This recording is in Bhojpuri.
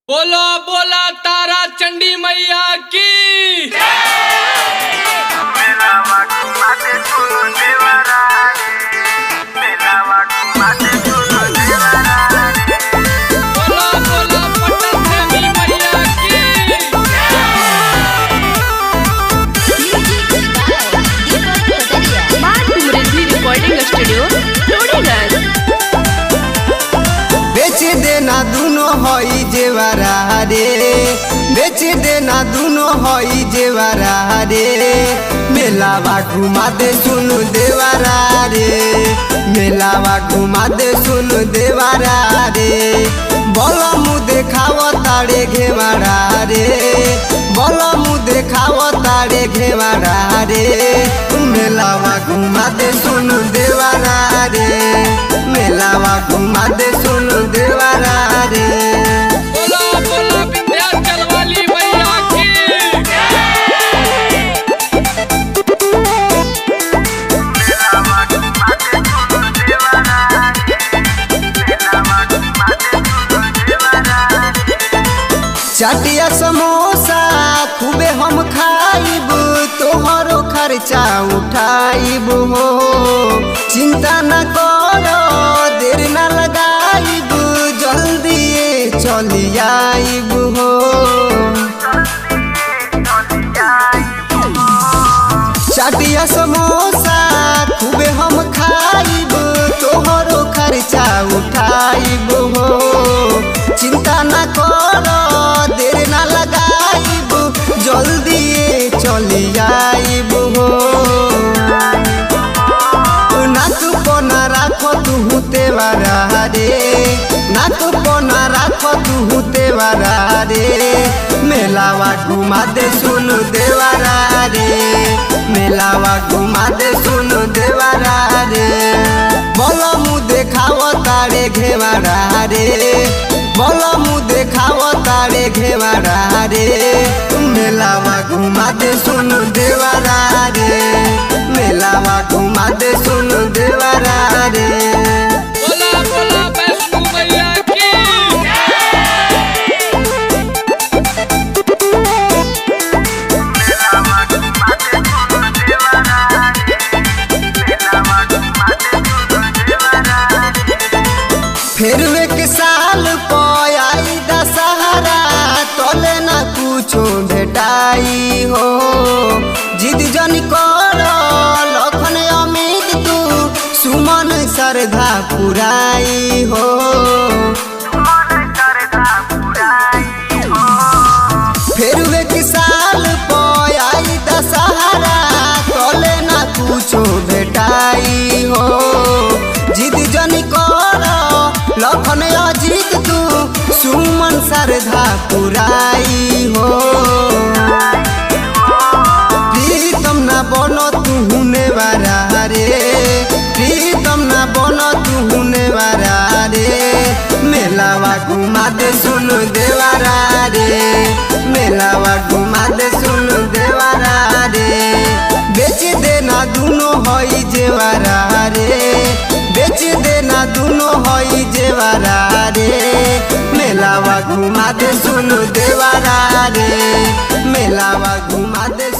बोलो बोला तारा चंडी मैया की। बोलो बोला पटन देवी मैया की। रिकॉर्डिंग स्टूडियो बेच देना दूनो हई जेवरा रे, बेच देना दूनो हई जेवरा रे। मेलावा घुमा दे सुनु देवरा रे, मेलावा घुमा दे सुनु देवरा रे। बोलो मुँह देखाव तारे घेवरा रे, बोलो मुँह देखाव तारे घेवरा रे। मेलावा घुमा दे सुनु देवरा रे, मेलावा घुमा दे सुनु देवरा रे। बोलो बोलो विंध्याचल वाली मैया की। चाटिया समोसा खूबे हम खाइब, तोहरो खर्चा उठाइब हो। चिंता न करो देर न लगाइब, जल्दी चली आइब हो। चाटिया समोसा खूबे हम खाइब, तोहरो खर्चा उठाइब हो। चिंता न करो देर न लगाइब, जल्दी चली आइब हो। ना तू पना राखो तू तेवारा रे, ना तू पना राखो तू तेवारा रे। मेलावा घुमा दे सुनु देवरा रे, मेलावा घुमा दे सुनु देवरा रे। बोलो मुँह देखाव तारे घेवरा रे, बोलो मुँह देखाव तारे घेवरा रे। मेलावा घुमा दे सुनु देवरा रे, मेलावा घुमा दे सुनु देवरा रे। बोला बोला वैष्णो मैया की। फिर एक साल पयाई दशहरा, तोले ना कुछो भेटाई हो। जिद जन करो लखन अमित तू, सुमन श्रद्धा पुराई हो। फिर एक साल पयाई दशहरा, तोले ना कुछो भेटाई हो। जिद जन करो लखन अजित तू, सुमन श्रद्धा पुराई हो। प्रीतम ना बनो तू हुने वारा रे, प्रीतम ना बनो तू हुने वारा रे। मेलावा घुमा दे सुनु देवरा रे, मेलावा घुमा दे सुनु देवरा रे। बेच देना दूनो हई जेवरा रे, बेच देना दूनो हई जेवरा रे। मेलावा घुमा दे सुनु देवरा रे, मेलावा घुमा दे।